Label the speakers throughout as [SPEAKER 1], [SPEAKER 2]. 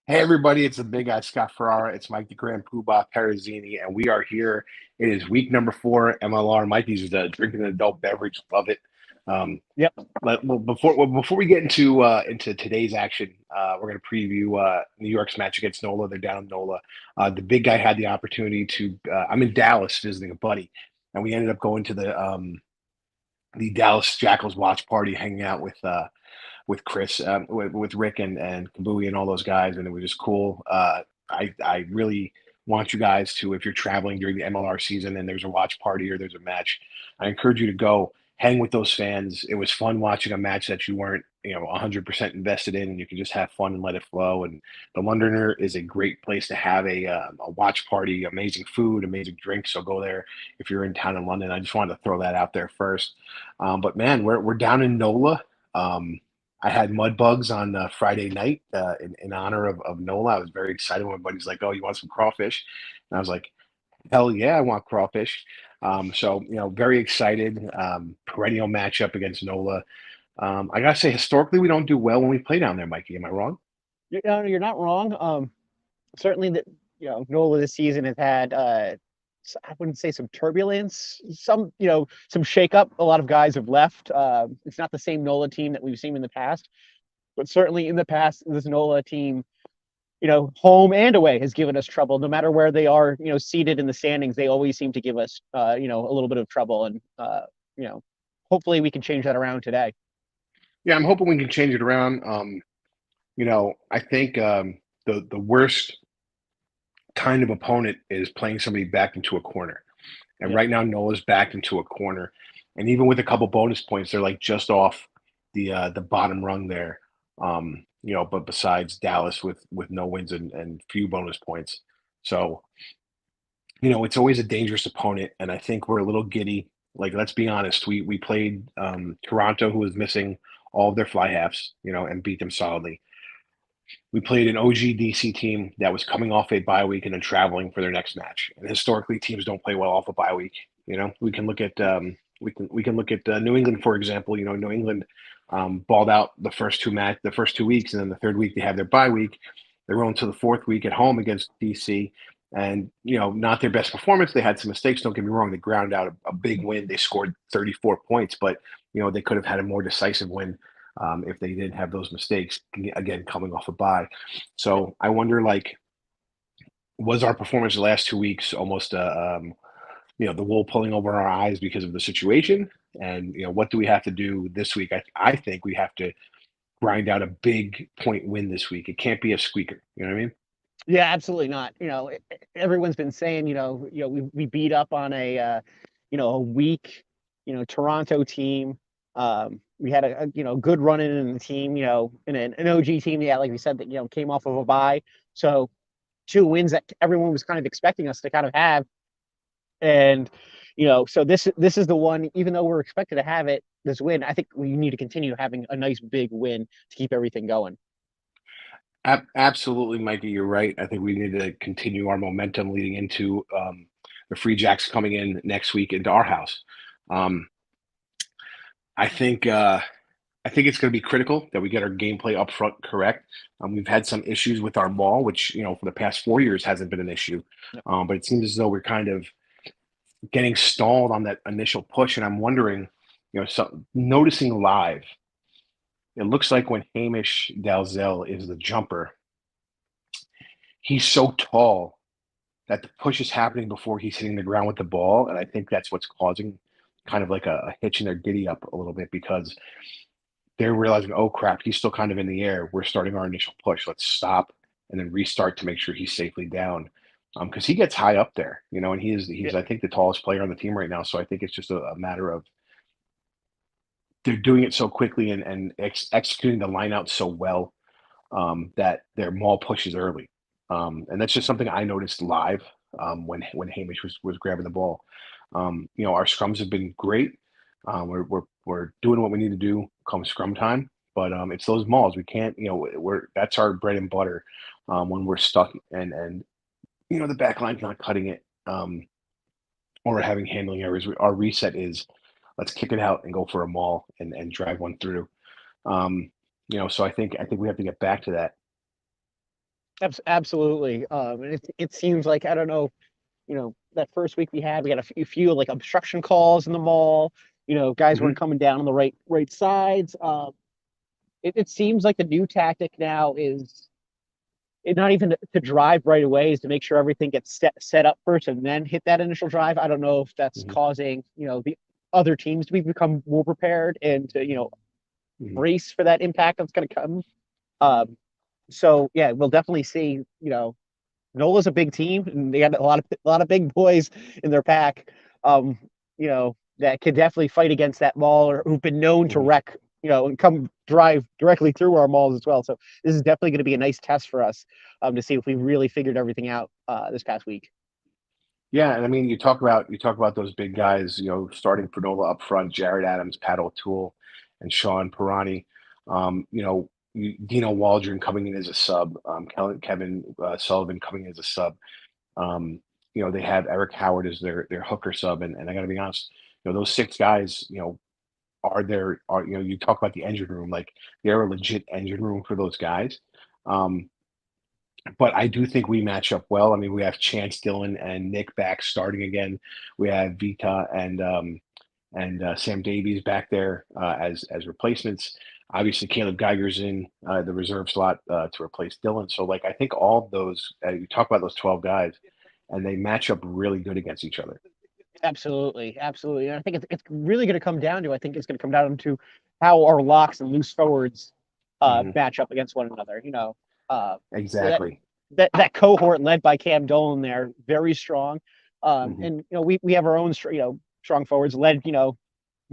[SPEAKER 1] Hey everybody, it's the big guy Scott Ferrara. It's Mike the Grand Poobah Perazini, and we are here. It is week number 4 MLR. Mikey's drinking an adult beverage. Love it. Um,
[SPEAKER 2] Yep.
[SPEAKER 1] before we get into today's action, we're going to preview New York's match against NOLA. They're down in NOLA. The big guy had the opportunity to. I'm in Dallas visiting a buddy, and we ended up going to the Dallas Jackals watch party, hanging out with Chris, with Rick and Kabui and all those guys, and it was just cool. I really want you guys to, if you're traveling during the MLR season and there's a watch party or there's a match, I encourage you to go hang with those fans. It was fun watching a match that you weren't 100% invested in, and you can just have fun and let it flow. And the Londoner is a great place to have a watch party. Amazing food, amazing drinks. So go there if you're in town in London. I just wanted to throw that out there first. But man, we're down in NOLA. I had mud bugs on Friday night in honor of NOLA. I was very excited when my buddy's like, "Oh, you want some crawfish?" And I was like, "Hell yeah, I want crawfish." So very excited. Perennial matchup against NOLA. I gotta say, historically, we don't do well when we play down there, Mikey. Am I wrong?
[SPEAKER 2] You're not wrong. Certainly that Nola this season has had I wouldn't say some turbulence, some shakeup. A lot of guys have left. It's not the same Nola team that we've seen in the past, but certainly in the past, this Nola team, home and away has given us trouble. No matter where they are, seated in the standings, they always seem to give us, a little bit of trouble. And you know, hopefully we can change that around today.
[SPEAKER 1] Yeah, I'm hoping we can change it around. I think the worst kind of opponent is playing somebody back into a corner. And
[SPEAKER 2] Yeah.
[SPEAKER 1] right now, Nola's backed into a corner, and even with a couple bonus points, they're like just off the bottom rung there. But besides Dallas with no wins and few bonus points, so it's always a dangerous opponent, and I think we're a little giddy. Like, let's be honest, we played Toronto, who was missing all of their fly halves, and beat them solidly. We played an OGDC team that was coming off a bye week and then traveling for their next match. And historically, teams don't play well off a bye week. We can look at we can look at New England, for example. New England balled out the first 2 weeks, and then the third week they have their bye week. They're rolling to the fourth week at home against DC, and not their best performance. They had some mistakes. Don't get me wrong. They ground out a big win. They scored 34 points, but they could have had a more decisive win if they didn't have those mistakes, again, coming off a bye. So I wonder, like, was our performance the last 2 weeks almost, the wool pulling over our eyes because of the situation? And, what do we have to do this week? I think we have to grind out a big point win this week. It can't be a squeaker. You know what I mean?
[SPEAKER 2] Yeah, absolutely not. Everyone's been saying, we beat up on a weak, Toronto team. We had a good run in the team, in an OG team. Yeah, like we said, that came off of a bye. So 2 wins that everyone was kind of expecting us to kind of have, and so this is the one. Even though we're expected to have this win, I think we need to continue having a nice big win to keep everything going.
[SPEAKER 1] Absolutely, Mikey. You're right. I think we need to continue our momentum leading into the Free Jacks coming in next week into our house. Um, I think I think it's going to be critical that we get our gameplay up front correct. We've had some issues with our ball, which for the past 4 years hasn't been an issue, but it seems as though we're kind of getting stalled on that initial push. And I'm wondering, noticing live, it looks like when Hamish Dalzell is the jumper, he's so tall that the push is happening before he's hitting the ground with the ball, and I think that's what's causing kind of like a hitch in their giddy up a little bit because they're realizing, oh crap, he's still kind of in the air. We're starting our initial push. Let's stop and then restart to make sure he's safely down. Because he gets high up there, and he's I think the tallest player on the team right now. So I think it's just a matter of they're doing it so quickly and executing the line out so well that their maul pushes early. And that's just something I noticed live when Hamish was grabbing the ball. Our scrums have been great. We're doing what we need to do come scrum time, but it's those mauls. We can't, that's our bread and butter when we're stuck and the back line's not cutting it or we're having handling errors. Our reset is let's kick it out and go for a maul and drive one through. So I think we have to get back to that.
[SPEAKER 2] Absolutely. And it seems like, I don't know, that first week we had a few like obstruction calls in the mall. Guys weren't
[SPEAKER 1] Hmm.
[SPEAKER 2] coming down on the right sides. It seems like the new tactic now is it not even to drive right away, is to make sure everything gets set up first and then hit that initial drive. I don't know if that's
[SPEAKER 1] Hmm.
[SPEAKER 2] causing, the other teams to become more prepared and to,
[SPEAKER 1] Hmm.
[SPEAKER 2] brace for that impact that's going to come. Um, so yeah, we'll definitely see, NOLA's a big team, and they got a lot of big boys in their pack. Um, that could definitely fight against that mall, or who've been known to
[SPEAKER 1] Hmm.
[SPEAKER 2] wreck, and come drive directly through our malls as well. So this is definitely going to be a nice test for us, to see if we really figured everything out this past week.
[SPEAKER 1] Yeah, and I mean, you talk about those big guys, starting for Nola up front, Jared Adams, Pat O'Toole, and Sean Pirani. Dino Waldron coming in as a sub, Kevin Sullivan coming in as a sub. Um, they have Eric Howard as their hooker sub, and I got to be honest, those six guys, you talk about the engine room, like they're a legit engine room for those guys. Um, but I do think we match up well. I mean, we have Chance Dillon and Nick back starting again. We have Vita and Sam Davies back there as replacements. Obviously, Caleb Geiger's in the reserve slot to replace Dillon. So, like, I think all of those you talk about those 12 guys, and they match up really good against each other.
[SPEAKER 2] Absolutely, absolutely. And I think it's really going to come down to, I think it's going to come down to how our locks and loose forwards
[SPEAKER 1] Hmm.
[SPEAKER 2] match up against one another. Uh, that
[SPEAKER 1] Exactly.
[SPEAKER 2] that cohort led by Cam Dolan there, very strong.
[SPEAKER 1] Hmm.
[SPEAKER 2] And we have our own strong forwards led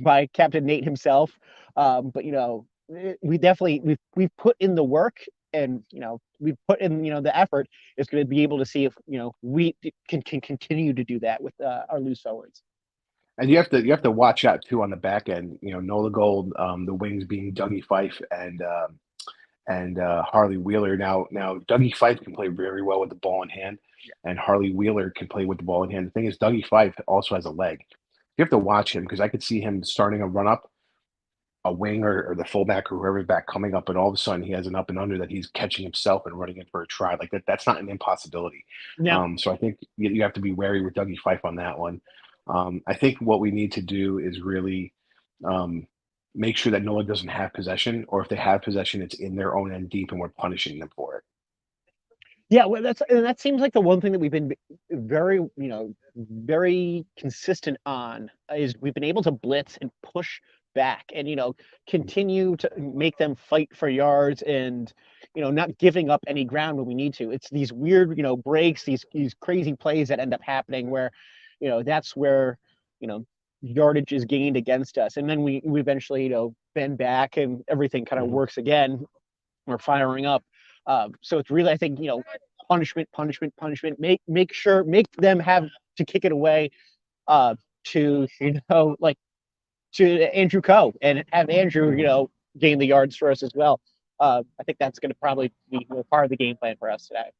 [SPEAKER 2] by Captain Nate himself. But we definitely we've put in the work, and we've put in the effort. Is going to be able to see if we can continue to do that with our loose forwards.
[SPEAKER 1] And you have to watch out too on the back end. Nola Gold, the wings being Dougie Fife and Harley Wheeler. Now Dougie Fife can play very well with the ball in hand, and Harley Wheeler can play with the ball in hand. The thing is, Dougie Fife also has a leg. You have to watch him because I could see him starting a run up, a wing or the fullback or whoever's back coming up, and all of a sudden he has an up and under that he's catching himself and running in for a try. Like that, that's not an impossibility.
[SPEAKER 2] Now,
[SPEAKER 1] So I think you have to be wary with Dougie Fife on that one. I think what we need to do is really um, make sure that Noah doesn't have possession, or if they have possession, it's in their own end deep, and we're punishing them for it.
[SPEAKER 2] yeah, well, that seems like the one thing that we've been very, very consistent on, is we've been able to blitz and push back, and continue to make them fight for yards, and not giving up any ground when we need to. It's these weird, breaks, these crazy plays that end up happening where, that's where, you know yardage is gained against us, and then we eventually bend back and everything kind of
[SPEAKER 1] Mhm.
[SPEAKER 2] works again. We're firing up. So it's really, I think, punishment, punishment, punishment. Make them have to kick it away, uh, to like to Andrew Coe, and have Andrew
[SPEAKER 1] Mhm.
[SPEAKER 2] gain the yards for us as well. I think that's going to probably be part of the game plan for us today.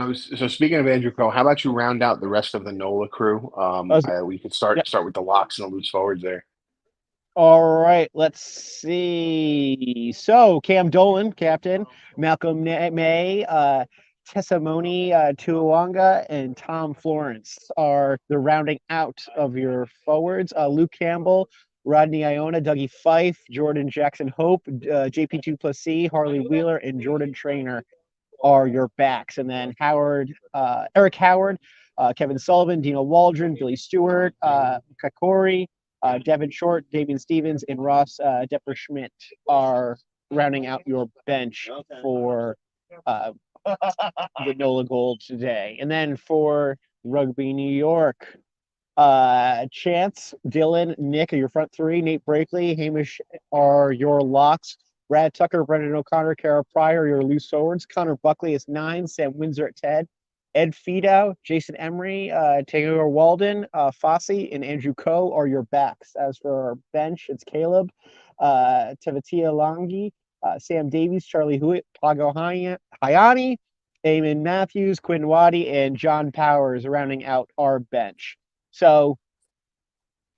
[SPEAKER 1] So speaking of Andrew Cole, how about you round out the rest of the NOLA crew?
[SPEAKER 2] I was,
[SPEAKER 1] We could
[SPEAKER 2] yeah.
[SPEAKER 1] start with the locks and the loose forwards there.
[SPEAKER 2] All right, let's see. So Cam Dolan, captain, Malcolm May, Tessamoni Tuawanga, and Tom Florence are the rounding out of your forwards. Luke Campbell, Rodney Iona, Dougie Fife, Jordan Jackson Hope, JP2 plus C, Harley Wheeler, and Jordan Trainer are your backs. And then Eric Howard, Kevin Sullivan, Dino Waldron, Billy Stewart, Kakori, Devin Short, Damian Stevens, and Ross Depper-Schmidt are rounding out your bench for uh, the NOLA Gold today. And then for Rugby New York, Chance, Dylan, Nick are your front three. Nate Brakely, Hamish are your locks. Brad Tucker, Brendan O'Connor, Kara Pryor, your loose forwards. Connor Buckley is 9. Sam Windsor at 10. Ed Fidow, Jason Emery, Taylor Walden, Fossey, and Andrew Coe are your backs. As for our bench, it's Caleb, Tevatia Langi, Sam Davies, Charlie Hewitt, Pago Hayani, Eamon Matthews, Quinn Waddy, and John Powers rounding out our bench. So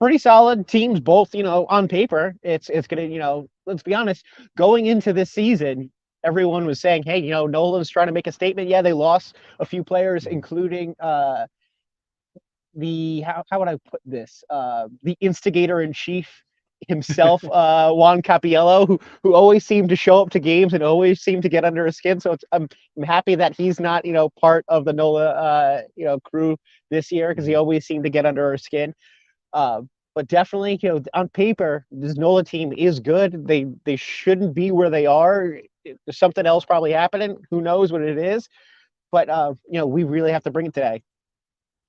[SPEAKER 2] pretty solid teams, both on paper. It's gonna, let's be honest, going into this season, everyone was saying, hey, Nolan's trying to make a statement. Yeah, they lost a few players,
[SPEAKER 1] Mhm.
[SPEAKER 2] including the how would I put this? The instigator in chief himself, Juan Capiello, who always seemed to show up to games and always seemed to get under his skin. So I'm happy that he's not part of the NOLA crew this year, because he
[SPEAKER 1] Mhm.
[SPEAKER 2] always seemed to get under our skin. Uh, but definitely, on paper, this NOLA team is good. They shouldn't be where they are. There's something else probably happening. Who knows what it is? But we really have to bring it today.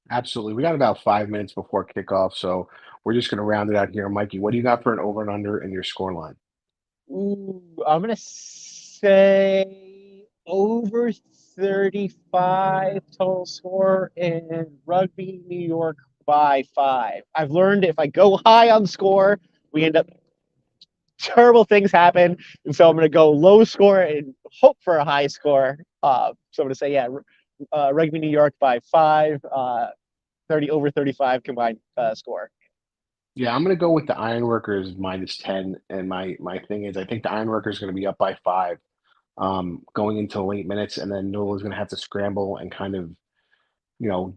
[SPEAKER 1] Absolutely. We got about 5 minutes before kickoff, so we're just going to round it out here. Mikey, what do you got for an over and under in your score line?
[SPEAKER 2] Ooh, I'm gonna say over 35 total score in Rugby New York by 5. I've learned if I go high on score, we end up terrible things happen, and so I'm gonna go low score and hope for a high score. So I'm gonna say, yeah, Rugby New York by 5, 30 over 35 combined score.
[SPEAKER 1] Yeah, I'm going to go with the Ironworkers -10, and my thing is I think the Ironworkers are going to be up by 5 going into the late minutes, and then Nola's going to have to scramble and kind of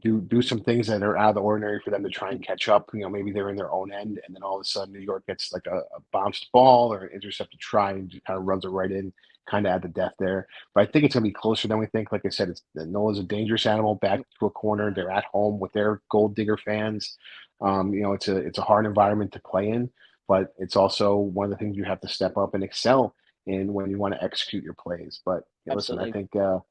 [SPEAKER 1] do some things that are out of the ordinary for them to try and catch up. Maybe they're in their own end, and then all of a sudden New York gets like a bounced ball or an intercepted try and just kind of runs it right in, kind of at the death there. But I think it's going to be closer than we think. Like I said, Nola's a dangerous animal back to a corner. They're at home with their gold digger fans. It's a hard environment to play in, but it's also one of the things you have to step up and excel in when you want to execute your plays. But listen, I
[SPEAKER 2] Absolutely.
[SPEAKER 1] think.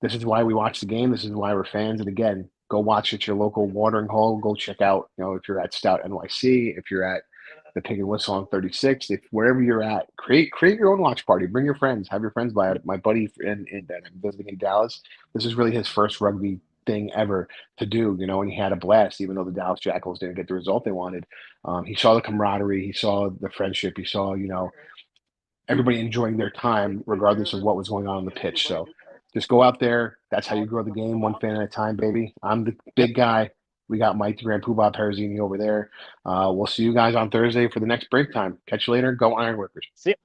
[SPEAKER 1] This is why we watch the game. This is why we're fans. And again, go watch at your local watering hole. Go check out, if you're at Stout NYC, if you're at the Pig and Whistle on 36, if wherever you're at, create your own watch party. Bring your friends. Have your friends by. My buddy that I'm visiting in Dallas. This is really his first rugby thing ever to do, and he had a blast, even though the Dallas Jackals didn't get the result they wanted. He saw the camaraderie, he saw the friendship, he saw, everybody enjoying their time regardless of what was going on the pitch. So just go out there. That's how you grow the game, one fan at a time, baby. I'm the
[SPEAKER 2] Yep.
[SPEAKER 1] big guy. We got Mike the Grand Poobah Perazini over there. We'll see you guys on Thursday for the next break time. Catch you later. Go Ironworkers.
[SPEAKER 2] See ya.